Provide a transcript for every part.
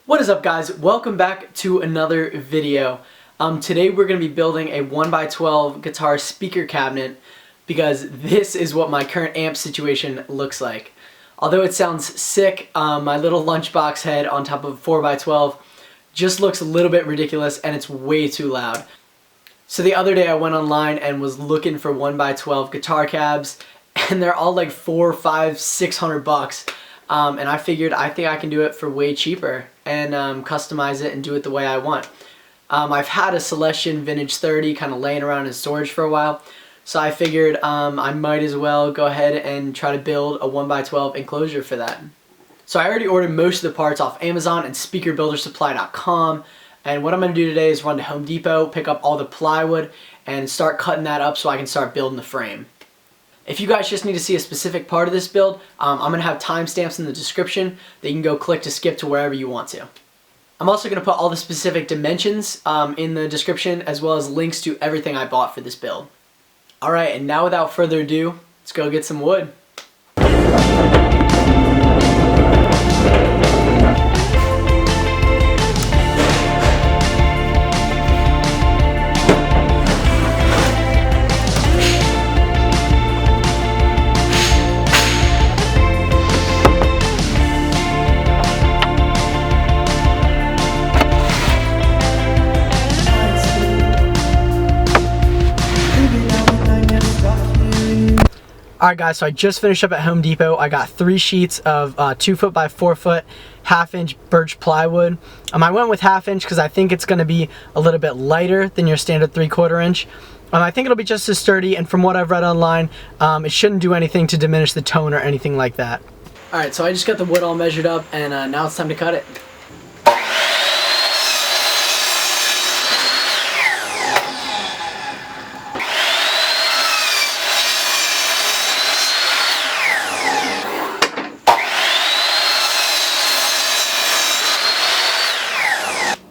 What is up, guys? Welcome back to another video. Today we're going to be building a 1x12 guitar speaker cabinet because this is what my current amp situation looks like. Although it sounds sick, my little lunchbox head on top of a 4x12 just looks a little bit ridiculous and it's way too loud. So the other day I went online and was looking for 1x12 guitar cabs, and they're all like $400, $500, $600. And I figured I think I can do it for way cheaper and customize it and do it the way I want. I've had a Celestion Vintage 30 kind of laying around in storage for a while, so I figured I might as well go ahead and try to build a 1x12 enclosure for that. So I already ordered most of the parts off Amazon and speakerbuildersupply.com, and what I'm going to do today is run to Home Depot, pick up all the plywood, and start cutting that up so I can start building the frame. If you guys just need to see a specific part of this build, I'm going to have timestamps in the description that you can go click to skip to wherever you want to. I'm also going to put all the specific dimensions in the description, as well as links to everything I bought for this build. Alright, and now without further ado, let's go get some wood. Alright guys, so I just finished up at Home Depot. I got 3 sheets of 2 foot by 4 foot, 1/2 inch birch plywood. I went with 1/2 inch because I think it's going to be a little bit lighter than your standard 3/4 inch. I think it'll be just as sturdy, and from what I've read online, it shouldn't do anything to diminish the tone or anything like that. Alright, so I just got the wood all measured up, and now it's time to cut it.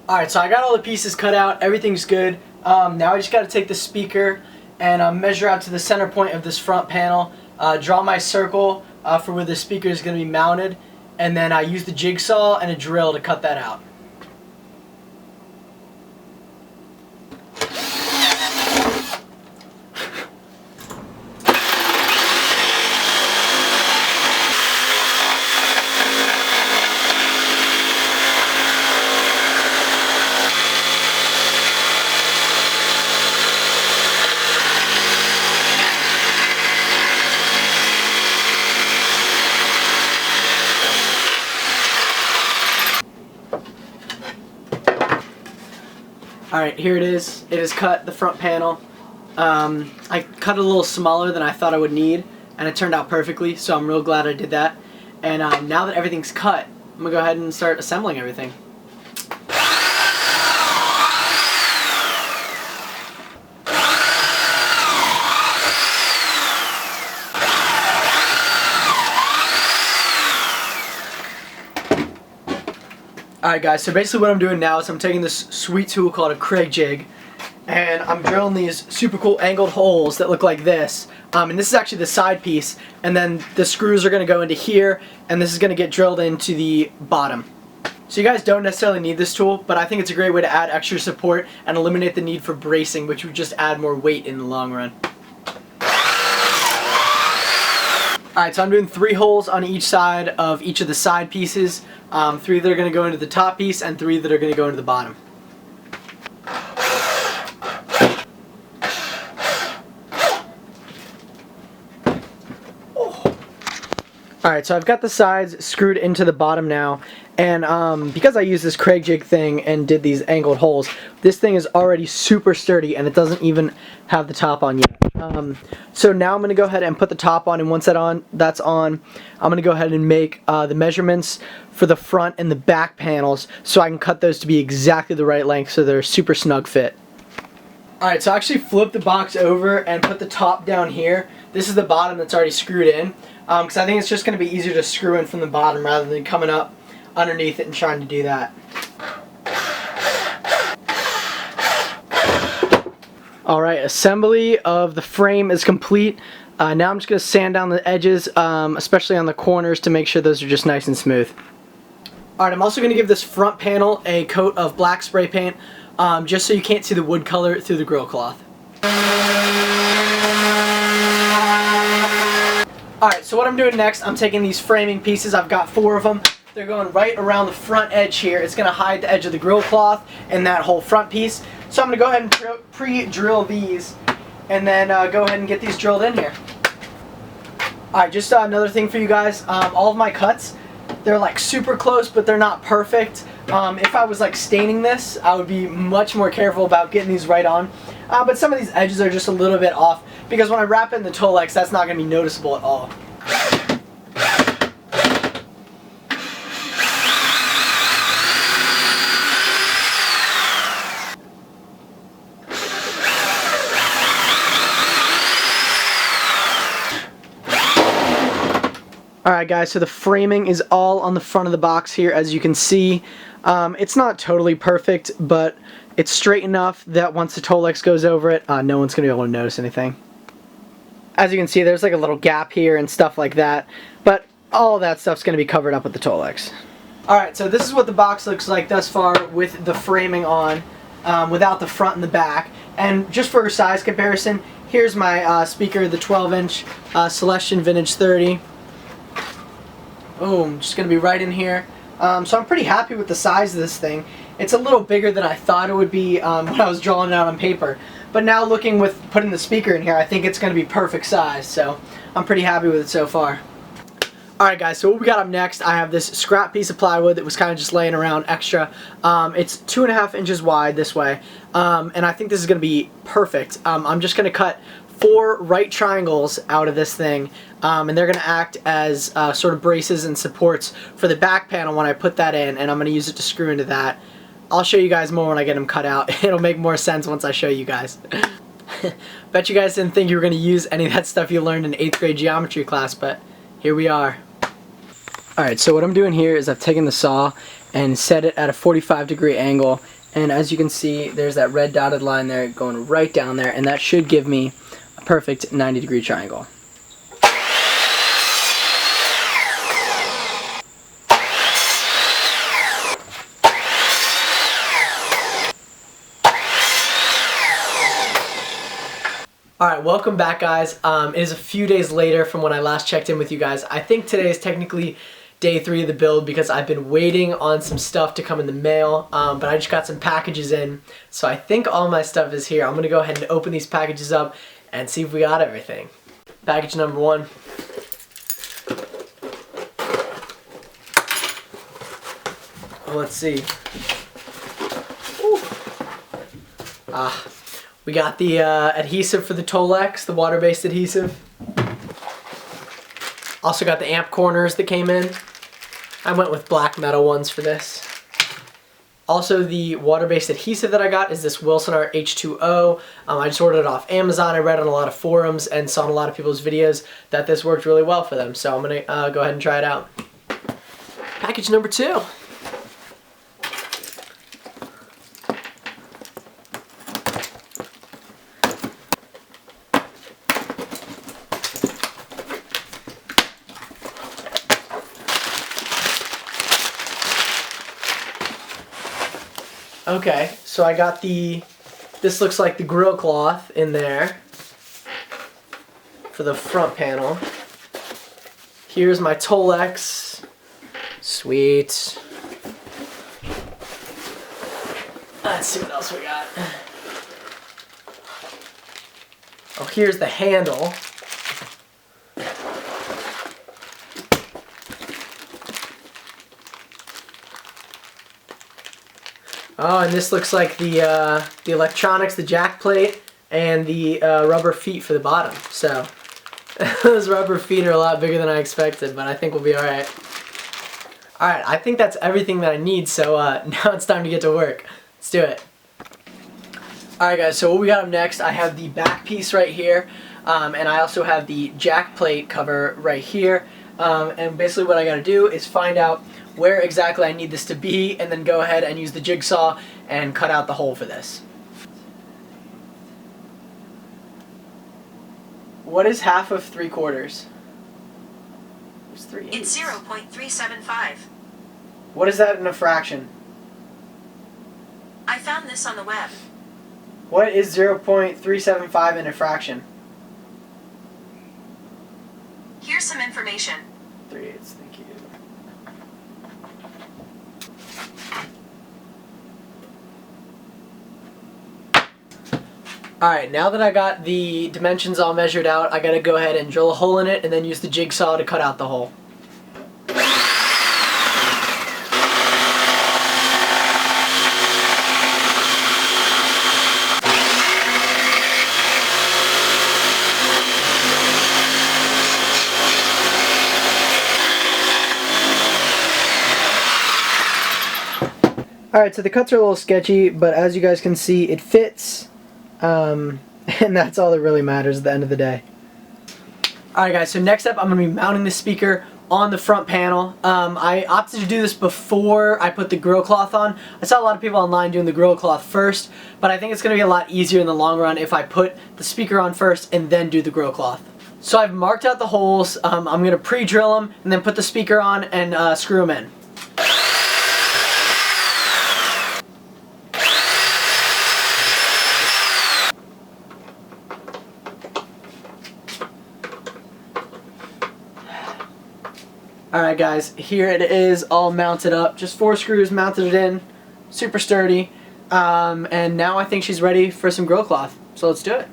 Alright, so I got all the pieces cut out, everything's good. Now I just got to take the speaker and measure out to the center point of this front panel, draw my circle for where the speaker is going to be mounted, and then I use the jigsaw and a drill to cut that out. Alright, here it is. It is cut, the front panel. I cut it a little smaller than I thought I would need, and it turned out perfectly, so I'm real glad I did that. And now that everything's cut, I'm going to go ahead and start assembling everything. Alright guys, so basically what I'm doing now is I'm taking this sweet tool called a Kreg jig, and I'm drilling these super cool angled holes that look like this. And this is actually the side piece, and then the screws are going to go into here, and this is going to get drilled into the bottom. So you guys don't necessarily need this tool, but I think it's a great way to add extra support and eliminate the need for bracing, which would just add more weight in the long run. Alright, so I'm doing 3 holes on each side of each of the side pieces. 3 that are going to go into the top piece and 3 that are going to go into the bottom. Alright, so I've got the sides screwed into the bottom now, and because I used this Kreg jig thing and did these angled holes, this thing is already super sturdy and it doesn't even have the top on yet. So now I'm going to go ahead and put the top on, and once that's on, I'm going to go ahead and make the measurements for the front and the back panels so I can cut those to be exactly the right length so they're super snug fit. Alright, so I actually flipped the box over and put the top down here. This is the bottom that's already screwed in, because I think it's just going to be easier to screw in from the bottom rather than coming up underneath it and trying to do that. Alright, assembly of the frame is complete. Now I'm just going to sand down the edges, especially on the corners, to make sure those are just nice and smooth. Alright, I'm also going to give this front panel a coat of black spray paint, just so you can't see the wood color through the grill cloth. Alright, so what I'm doing next, I'm taking these framing pieces, I've got 4 of them. They're going right around the front edge here. It's going to hide the edge of the grill cloth and that whole front piece. So I'm going to go ahead and pre-drill these and then go ahead and get these drilled in here. Alright, just another thing for you guys. All of my cuts, they're like super close, but they're not perfect. If I was like staining this, I would be much more careful about getting these right on. But some of these edges are just a little bit off because when I wrap it in the Tolex, that's not going to be noticeable at all. Alright guys, so the framing is all on the front of the box here, as you can see. It's not totally perfect, but it's straight enough that once the Tolex goes over it, no one's going to be able to notice anything. As you can see, there's like a little gap here and stuff like that, but all that stuff's going to be covered up with the Tolex. Alright, so this is what the box looks like thus far with the framing on, without the front and the back. And just for size comparison, here's my speaker, the 12-inch Celestion Vintage 30. Boom, just going to be right in here. So I'm pretty happy with the size of this thing. It's a little bigger than I thought it would be when I was drawing it out on paper. But now looking with putting the speaker in here, I think it's going to be perfect size. So I'm pretty happy with it so far. Alright guys, so what we got up next, I have this scrap piece of plywood that was kind of just laying around extra. It's 2.5 inches wide this way. And I think this is going to be perfect. I'm just going to cut 4 right triangles out of this thing, and they're going to act as sort of braces and supports for the back panel when I put that in, and I'm going to use it to screw into that. I'll show you guys more when I get them cut out. It'll make more sense once I show you guys. Bet you guys didn't think you were going to use any of that stuff you learned in 8th grade geometry class, but here we are. Alright, so what I'm doing here is I've taken the saw and set it at a 45-degree angle, and as you can see, there's that red dotted line there going right down there, and that should give me a perfect 90-degree triangle. Alright, welcome back guys. It is a few days later from when I last checked in with you guys. I think today is technically day 3 of the build because I've been waiting on some stuff to come in the mail, but I just got some packages in, so I think all my stuff is here. I'm going to go ahead and open these packages up and see if we got everything. Package number 1. Let's see. We got the adhesive for the Tolex, the water-based adhesive. Also got the amp corners that came in. I went with black metal ones for this. Also the water-based adhesive that I got is this Wilson Art H2O. I just ordered it off Amazon. I read on a lot of forums and saw in a lot of people's videos that this worked really well for them. So I'm going to go ahead and try it out. Package number 2. Okay, so I got this looks like the grill cloth in there for the front panel. Here's my Tolex. Sweet. Let's see what else we got. Oh, here's the handle. Oh, and this looks like the electronics, the jack plate, and the rubber feet for the bottom. So those rubber feet are a lot bigger than I expected, but I think we'll be alright. Alright, I think that's everything that I need, so now it's time to get to work. Let's do it. Alright guys, so what we got up next, I have the back piece right here, and I also have the jack plate cover right here. And basically what I gotta do is find out where exactly I need this to be, and then go ahead and use the jigsaw and cut out the hole for this. What is half of 3/4? There's 3/8. It's 0.375. What is that in a fraction? I found this on the web. What is 0.375 in a fraction? Here's some information. 3/8, thank you. Alright, now that I got the dimensions all measured out, I gotta go ahead and drill a hole in it and then use the jigsaw to cut out the hole. Alright, so the cuts are a little sketchy, but as you guys can see, it fits. And that's all that really matters at the end of the day. Alright guys, so next up I'm going to be mounting the speaker on the front panel. I opted to do this before I put the grill cloth on. I saw a lot of people online doing the grill cloth first, but I think it's going to be a lot easier in the long run if I put the speaker on first and then do the grill cloth. So I've marked out the holes. I'm going to pre-drill them and then put the speaker on and screw them in. Alright guys, here it is all mounted up. Just 4 screws mounted it in. Super sturdy. And now I think she's ready for some grill cloth. So let's do it.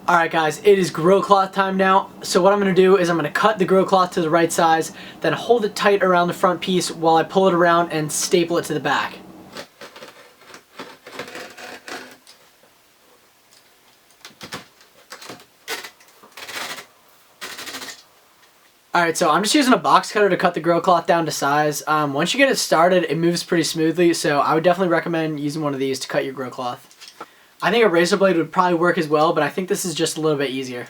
Alright guys, it is grill cloth time now. So what I'm going to do is I'm going to cut the grill cloth to the right size, then hold it tight around the front piece while I pull it around and staple it to the back. Alright, so I'm just using a box cutter to cut the grill cloth down to size. Once you get it started, it moves pretty smoothly, so I would definitely recommend using one of these to cut your grill cloth. I think a razor blade would probably work as well, but I think this is just a little bit easier.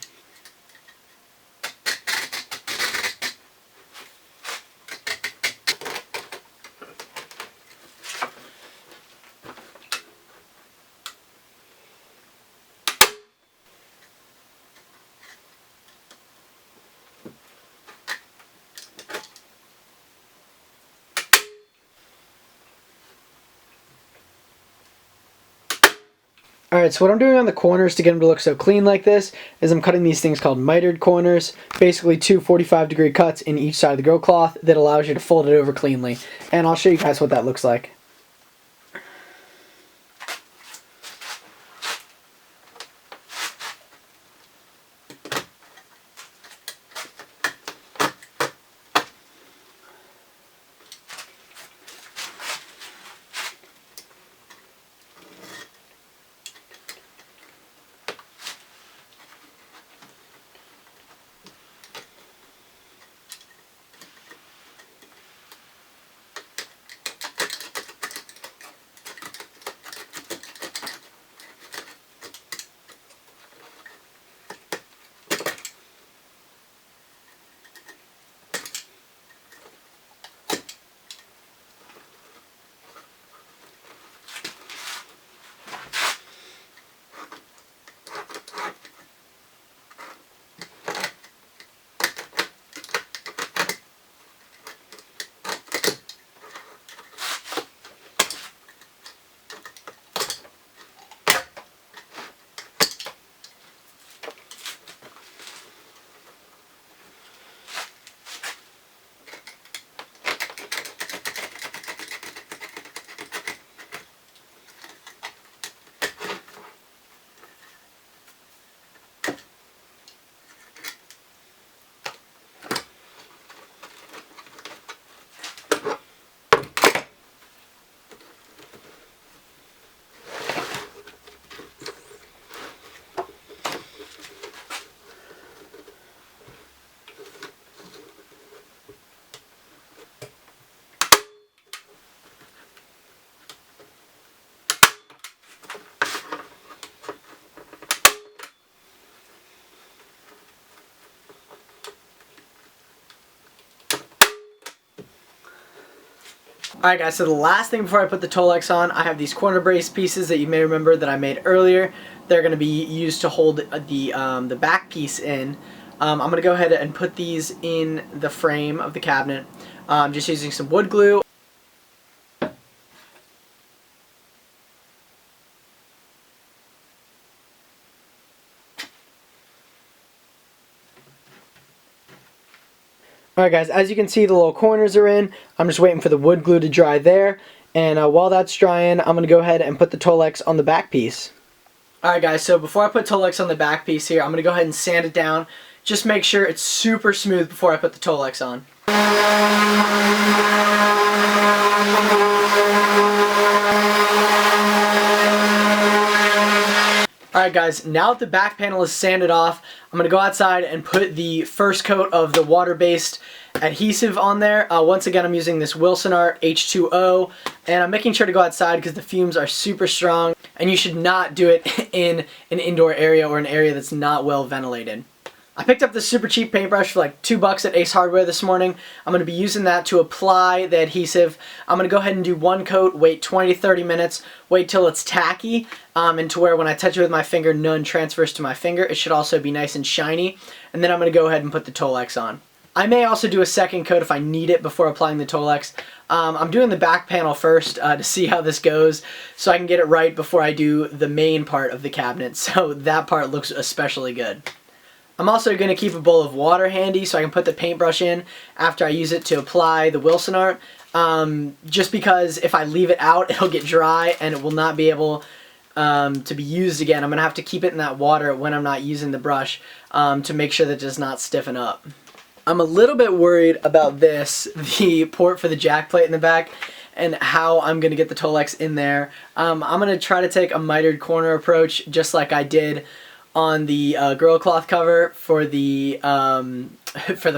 Alright, so what I'm doing on the corners to get them to look so clean like this is I'm cutting these things called mitered corners, basically 2 45-degree cuts in each side of the grill cloth that allows you to fold it over cleanly. And I'll show you guys what that looks like. Alright guys, so the last thing before I put the Tolex on, I have these corner brace pieces that you may remember that I made earlier. They're going to be used to hold the back piece in. I'm going to go ahead and put these in the frame of the cabinet, just using some wood glue. Alright guys, as you can see, the little corners are in. I'm just waiting for the wood glue to dry there. And while that's drying, I'm going to go ahead and put the Tolex on the back piece. Alright guys, so before I put Tolex on the back piece here, I'm going to go ahead and sand it down. Just make sure it's super smooth before I put the Tolex on. Alright guys, now that the back panel is sanded off, I'm going to go outside and put the first coat of the water-based adhesive on there. Once again, I'm using this Wilson Art H2O, and I'm making sure to go outside because the fumes are super strong, and you should not do it in an indoor area or an area that's not well ventilated. I picked up this super cheap paintbrush for like $2 at Ace Hardware this morning. I'm going to be using that to apply the adhesive. I'm going to go ahead and do one coat, wait 20 to 30 minutes, wait till it's tacky, and to where when I touch it with my finger, none transfers to my finger. It should also be nice and shiny. And then I'm going to go ahead and put the Tolex on. I may also do a second coat if I need it before applying the Tolex. I'm doing the back panel first to see how this goes so I can get it right before I do the main part of the cabinet. So that part looks especially good. I'm also going to keep a bowl of water handy so I can put the paintbrush in after I use it to apply the Wilson Art. Just because if I leave it out, it'll get dry and it will not be able to be used again. I'm going to have to keep it in that water when I'm not using the brush to make sure that it does not stiffen up. I'm a little bit worried about this, the port for the jack plate in the back, and how I'm going to get the Tolex in there. I'm going to try to take a mitered corner approach just like I did on the grillcloth cover for the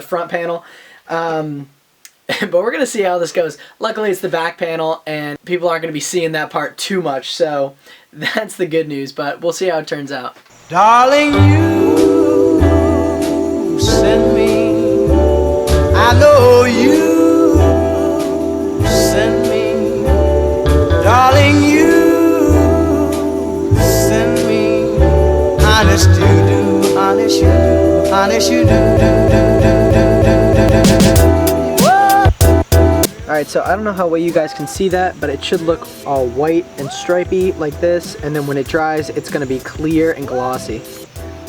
front panel. But we're going to see how this goes. Luckily it's the back panel and people aren't going to be seeing that part too much, so that's the good news, but we'll see how it turns out. Darling, you send me, I know you send me, darling, you send me, honest you do, honest you do, honest you do. Alright, so I don't know how well you guys can see that, but it should look all white and stripy like this, and then when it dries, it's going to be clear and glossy.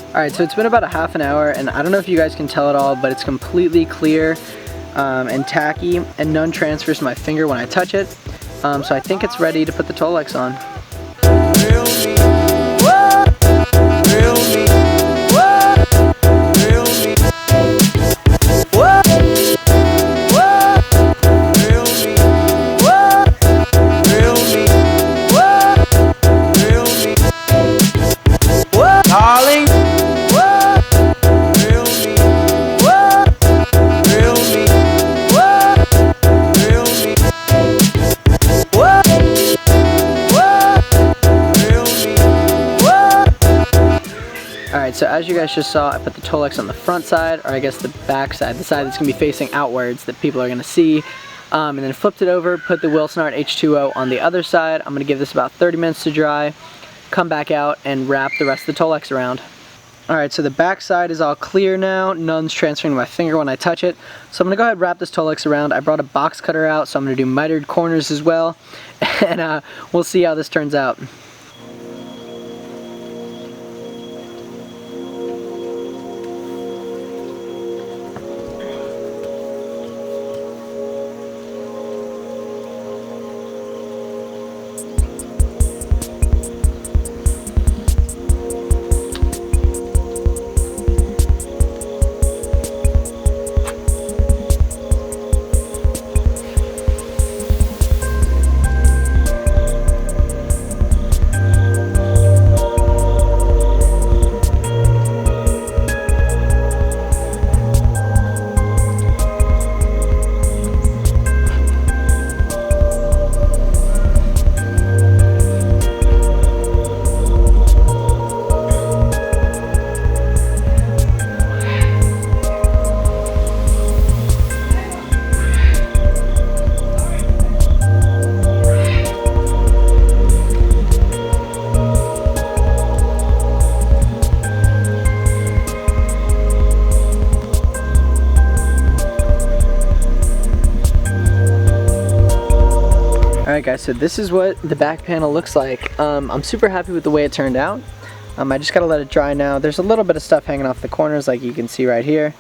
Alright, so it's been about a half an hour, and I don't know if you guys can tell at all, but it's completely clear and tacky, and none transfers to my finger when I touch it. So I think it's ready to put the Tolex on. Alright, so as you guys just saw, I put the Tolex on the front side, or I guess the back side, the side that's going to be facing outwards that people are going to see, and then flipped it over, put the Wilson Art H2O on the other side. I'm going to give this about 30 minutes to dry, come back out, and wrap the rest of the Tolex around. Alright, so the back side is all clear now, none's transferring to my finger when I touch it, so I'm going to go ahead and wrap this Tolex around. I brought a box cutter out, so I'm going to do mitered corners as well, and we'll see how this turns out. Alright guys, so this is what the back panel looks like. I'm super happy with the way it turned out. I just gotta let it dry now. There's a little bit of stuff hanging off the corners like you can see right here.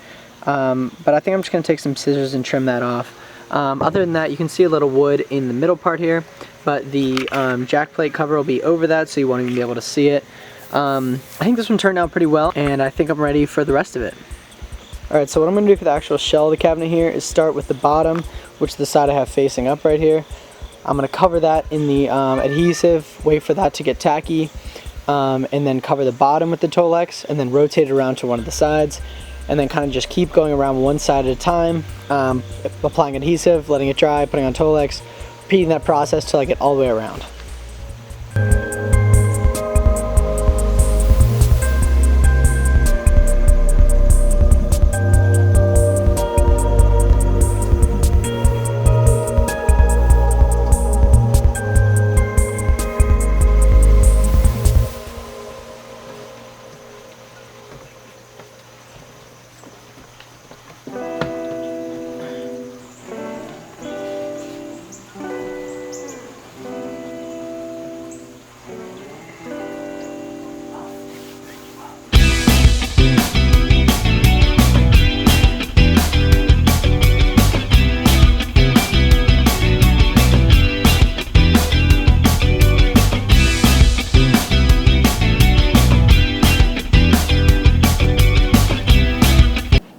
but I think I'm just going to take some scissors and trim that off. Other than that, you can see a little wood in the middle part here, but the jack plate cover will be over that, so you won't even be able to see it. I think this one turned out pretty well, and I think I'm ready for the rest of it. Alright, so what I'm going to do for the actual shell of the cabinet here is start with the bottom, which is the side I have facing up right here. I'm going to cover that in the adhesive, wait for that to get tacky, and then cover the bottom with the Tolex, and then rotate it around to one of the sides, and then kind of just keep going around one side at a time, applying adhesive, letting it dry, putting on Tolex, repeating that process till I get all the way around.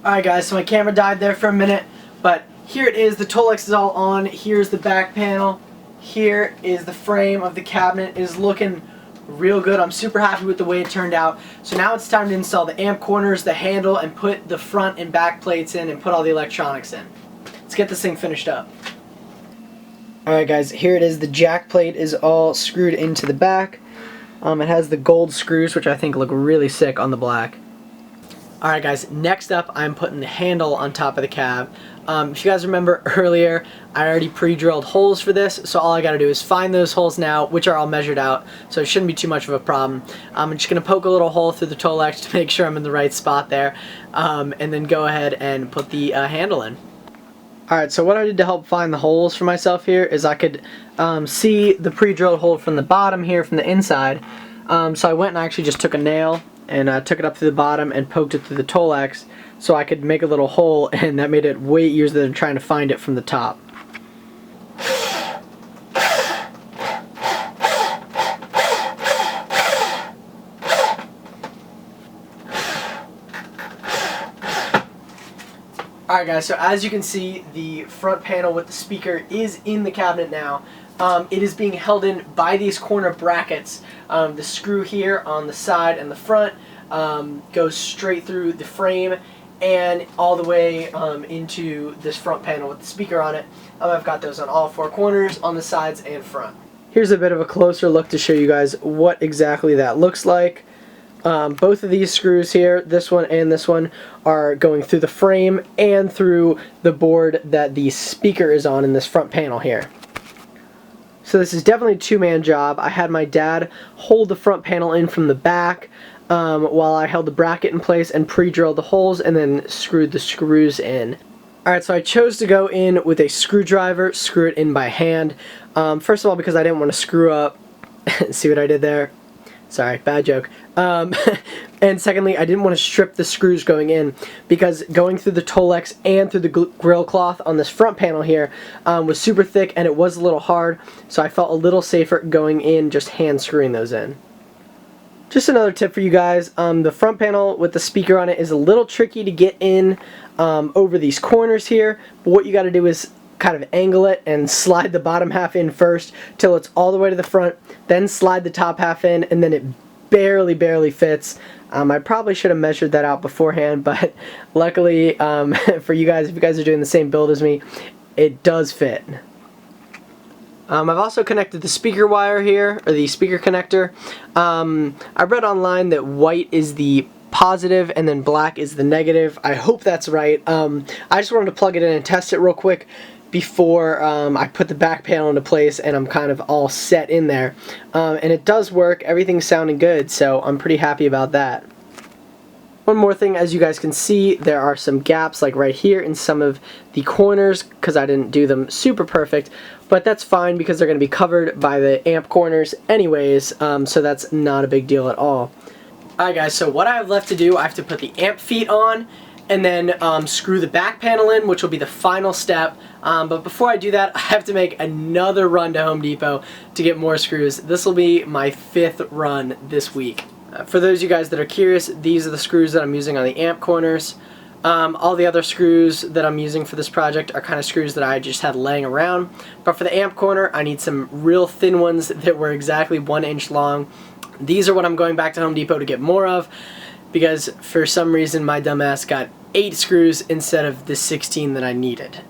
Alright guys, so my camera died there for a minute, but here it is, the Tolex is all on. Here's the back panel. Here is the frame of the cabinet. It is looking real good. I'm super happy with the way it turned out. So now it's time to install the amp corners, the handle, and put the front and back plates in and put all the electronics in. Let's get this thing finished up. Alright guys, here it is. The jack plate is all screwed into the back. It has the gold screws, which I think look really sick on the black. Alright guys, next up I'm putting the handle on top of the cab. If you guys remember earlier, I already pre-drilled holes for this, so all I gotta do is find those holes now, which are all measured out, so it shouldn't be too much of a problem. I'm just gonna poke a little hole through the Tolex to make sure I'm in the right spot there, and then go ahead and put the handle in. Alright, so what I did to help find the holes for myself here is I could see the pre-drilled hole from the bottom here, from the inside. So I went and I actually just took a nail and took it up through the bottom and poked it through the Tolex so I could make a little hole, and that made it way easier than trying to find it from the top. Alright guys, so as you can see, the front panel with the speaker is in the cabinet now. It is being held in by these corner brackets. The screw here on the side and the front goes straight through the frame and all the way into this front panel with the speaker on it. I've got those on all four corners, on the sides and front. Here's a bit of a closer look to show you guys what exactly that looks like. Both of these screws here, this one and this one, are going through the frame and through the board that the speaker is on in this front panel here. So this is definitely a two-man job. I had my dad hold the front panel in from the back while I held the bracket in place and pre-drilled the holes and then screwed the screws in. Alright, so I chose to go in with a screwdriver, screw it in by hand. First of all, because I didn't want to screw up. See what I did there? Sorry, bad joke. And secondly, I didn't want to strip the screws going in, because going through the Tolex and through the grill cloth on this front panel here was super thick and it was a little hard, so I felt a little safer going in just hand screwing those in. Just another tip for you guys, the front panel with the speaker on it is a little tricky to get in over these corners here, but what you got to do is kind of angle it and slide the bottom half in first till it's all the way to the front, then slide the top half in, and then it barely fits. I probably should have measured that out beforehand, but luckily for you guys, if you guys are doing the same build as me, it does fit. I've also connected the speaker wire here, or the speaker connector. I read online that white is the positive and then black is the negative. I hope that's right. I just wanted to plug it in and test it real quick before I put the back panel into place and I'm kind of all set in there. And it does work. Everything's sounding good, so I'm pretty happy about that. One more thing, as you guys can see, there are some gaps like right here in some of the corners because I didn't do them super perfect, but that's fine because they're going to be covered by the amp corners anyways, so that's not a big deal at all. Alright guys, so what I have left to do, I have to put the amp feet on, and then screw the back panel in, which will be the final step. But before I do that, I have to make another run to Home Depot to get more screws. This will be my 5th run this week. For those of you guys that are curious, these are the screws that I'm using on the amp corners. All the other screws that I'm using for this project are kind of screws that I just had laying around. But for the amp corner, I need some real thin ones that were exactly 1 inch long. These are what I'm going back to Home Depot to get more of, because for some reason my dumbass got 8 screws instead of the 16 that I needed.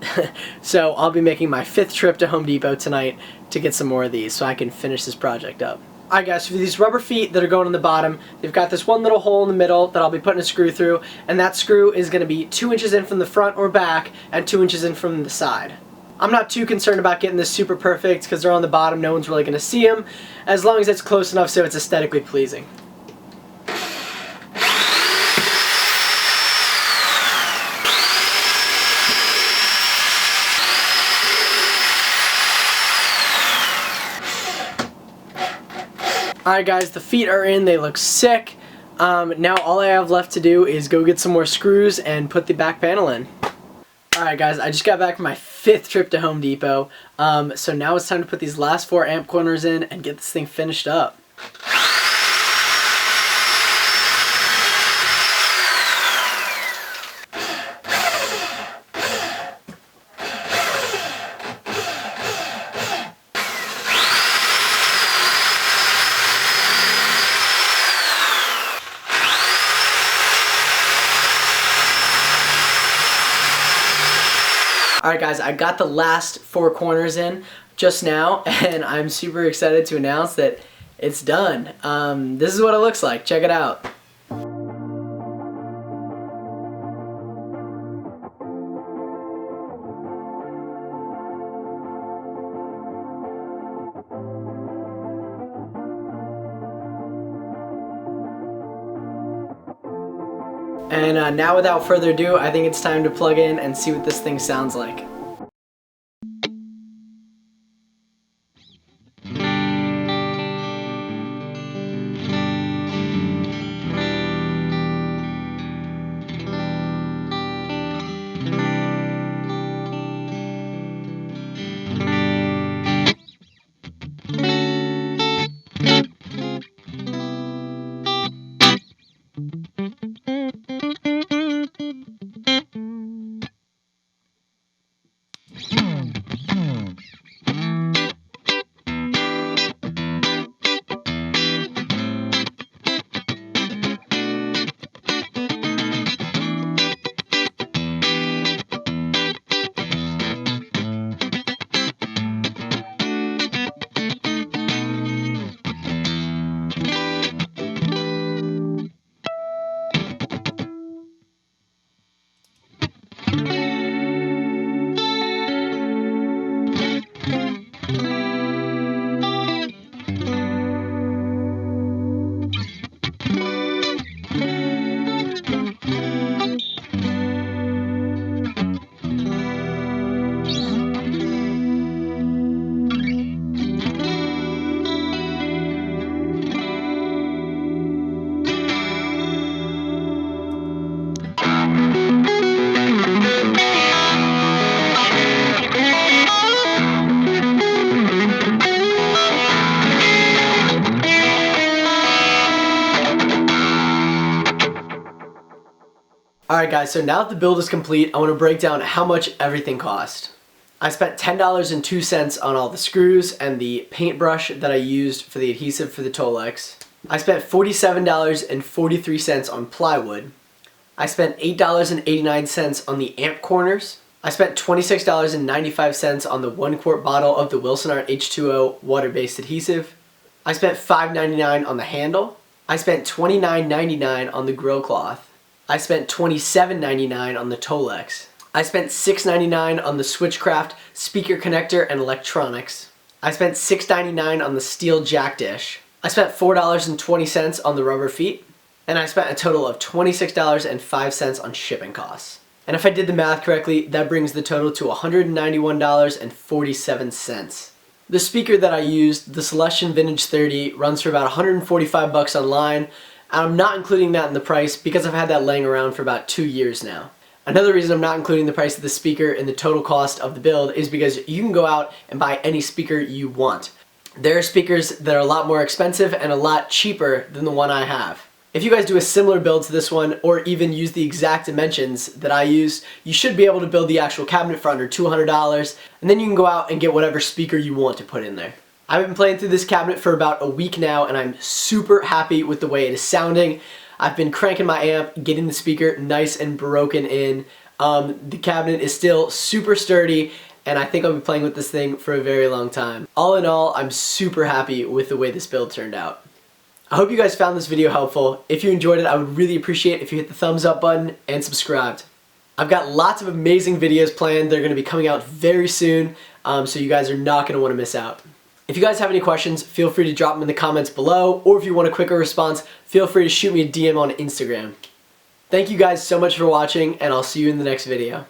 So I'll be making my 5th trip to Home Depot tonight to get some more of these so I can finish this project up. Alright guys, for these rubber feet that are going on the bottom, they've got this one little hole in the middle that I'll be putting a screw through, and that screw is going to be 2 inches in from the front or back and 2 inches in from the side. I'm not too concerned about getting this super perfect because they're on the bottom, no one's really going to see them, as long as it's close enough so it's aesthetically pleasing. Alright guys, the feet are in, they look sick. Now all I have left to do is go get some more screws and put the back panel in. Alright guys, I just got back from my 5th trip to Home Depot, so now it's time to put these last 4 amp corners in and get this thing finished up. Alright guys, I got the last 4 corners in just now, and I'm super excited to announce that it's done. This is what it looks like. Check it out. And now without further ado, I think it's time to plug in and see what this thing sounds like. Alright guys, so now that the build is complete, I want to break down how much everything cost. I spent $10.02 on all the screws and the paintbrush that I used for the adhesive for the Tolex. I spent $47.43 on plywood. I spent $8.89 on the amp corners. I spent $26.95 on the 1 quart bottle of the Wilson Art H2O water-based adhesive. I spent $5.99 on the handle. I spent $29.99 on the grillcloth. I spent $27.99 on the Tolex. I spent $6.99 on the Switchcraft speaker connector and electronics. I spent $6.99 on the steel jack dish. I spent $4.20 on the rubber feet. And I spent a total of $26.05 on shipping costs. And if I did the math correctly, that brings the total to $191.47. The speaker that I used, the Celestion Vintage 30, runs for about $145 online, And I'm not including that in the price because I've had that laying around for about 2 years now. Another reason I'm not including the price of the speaker in the total cost of the build is because you can go out and buy any speaker you want. There are speakers that are a lot more expensive and a lot cheaper than the one I have. If you guys do a similar build to this one, or even use the exact dimensions that I use, you should be able to build the actual cabinet for under $200, and then you can go out and get whatever speaker you want to put in there. I've been playing through this cabinet for about a week now, and I'm super happy with the way it is sounding. I've been cranking my amp, getting the speaker nice and broken in. The cabinet is still super sturdy, and I think I'll be playing with this thing for a very long time. All in all, I'm super happy with the way this build turned out. I hope you guys found this video helpful. If you enjoyed it, I would really appreciate it if you hit the thumbs up button and subscribed. I've got lots of amazing videos planned. They're going to be coming out very soon, so you guys are not going to want to miss out. If you guys have any questions, feel free to drop them in the comments below, or if you want a quicker response, feel free to shoot me a DM on Instagram. Thank you guys so much for watching, and I'll see you in the next video.